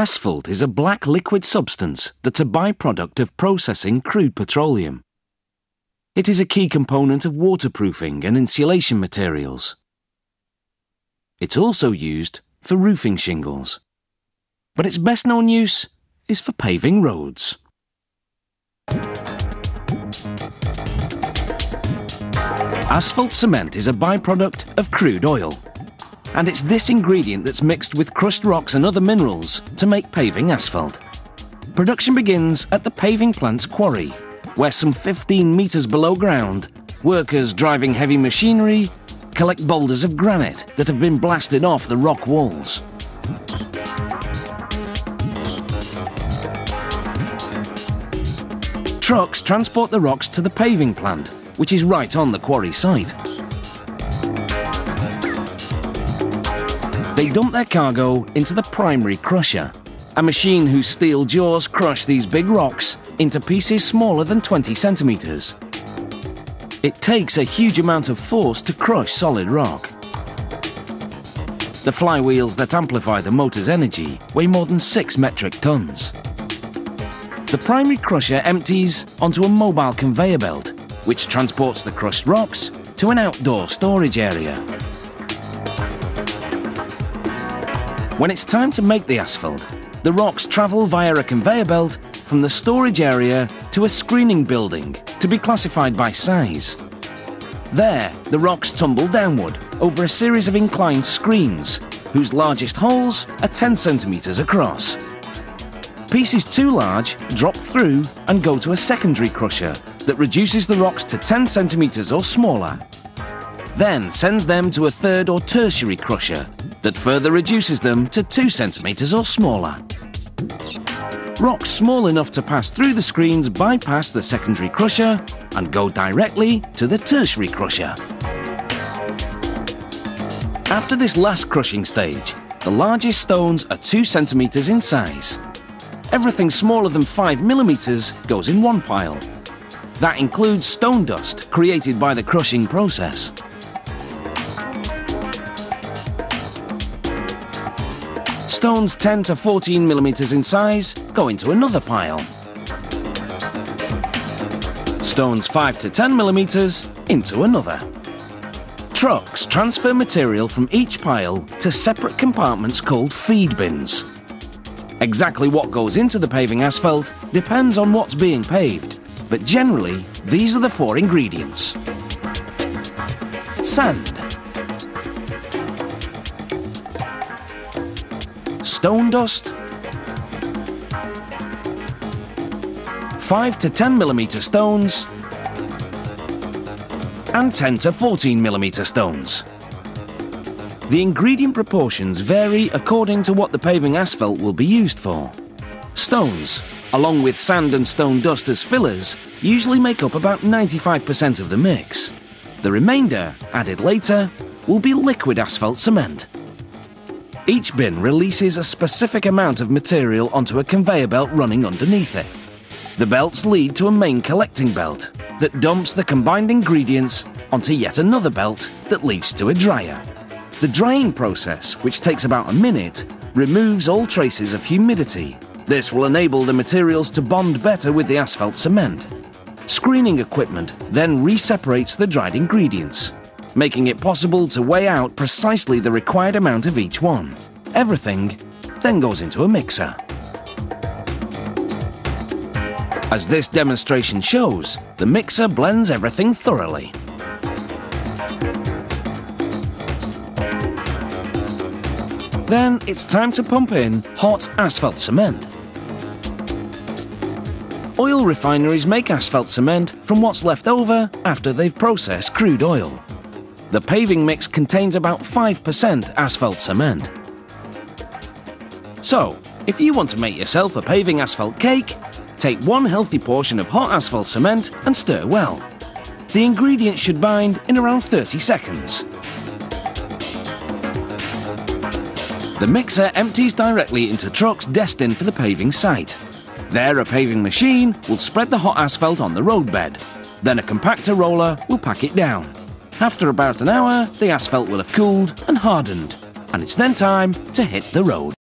Asphalt is a black liquid substance that's a byproduct of processing crude petroleum. It is a key component of waterproofing and insulation materials. It's also used for roofing shingles, but its best known use is for paving roads. Asphalt cement is a byproduct of crude oil, and it's this ingredient that's mixed with crushed rocks and other minerals to make paving asphalt. Production begins at the paving plant's quarry, where some 15 metres below ground, workers driving heavy machinery collect boulders of granite that have been blasted off the rock walls. Trucks transport the rocks to the paving plant, which is right on the quarry site. They dump their cargo into the primary crusher, a machine whose steel jaws crush these big rocks into pieces smaller than 20 centimetres. It takes a huge amount of force to crush solid rock. The flywheels that amplify the motor's energy weigh more than 6 metric tons. The primary crusher empties onto a mobile conveyor belt, which transports the crushed rocks to an outdoor storage area. When it's time to make the asphalt, the rocks travel via a conveyor belt from the storage area to a screening building to be classified by size. There, the rocks tumble downward over a series of inclined screens, whose largest holes are 10 centimetres across. Pieces too large drop through and go to a secondary crusher that reduces the rocks to 10 centimetres or smaller, then sends them to a third or tertiary crusher that further reduces them to 2 centimetres or smaller. Rocks small enough to pass through the screens bypass the secondary crusher and go directly to the tertiary crusher. After this last crushing stage, the largest stones are 2 centimetres in size. Everything smaller than 5 millimetres goes in one pile. That includes stone dust created by the crushing process. Stones 10 to 14 millimetres in size go into another pile. Stones 5 to 10 millimetres into another. Trucks transfer material from each pile to separate compartments called feed bins. Exactly what goes into the paving asphalt depends on what's being paved, but generally these are the 4 ingredients. Sand, stone dust, 5 to 10 millimetre stones, and 10 to 14 millimetre stones. The ingredient proportions vary according to what the paving asphalt will be used for. Stones, along with sand and stone dust as fillers, usually make up about 95% of the mix. The remainder, added later, will be liquid asphalt cement. Each bin releases a specific amount of material onto a conveyor belt running underneath it. The belts lead to a main collecting belt that dumps the combined ingredients onto yet another belt that leads to a dryer. The drying process, which takes about a minute, removes all traces of humidity. This will enable the materials to bond better with the asphalt cement. Screening equipment then re-separates the dried ingredients, making it possible to weigh out precisely the required amount of each one. Everything then goes into a mixer. As this demonstration shows, the mixer blends everything thoroughly. Then it's time to pump in hot asphalt cement. Oil refineries make asphalt cement from what's left over after they've processed crude oil. The paving mix contains about 5% asphalt cement. So, if you want to make yourself a paving asphalt cake, take 1 healthy portion of hot asphalt cement and stir well. The ingredients should bind in around 30 seconds. The mixer empties directly into trucks destined for the paving site. There, a paving machine will spread the hot asphalt on the roadbed. Then a compactor roller will pack it down. After about an hour, the asphalt will have cooled and hardened, and it's then time to hit the road.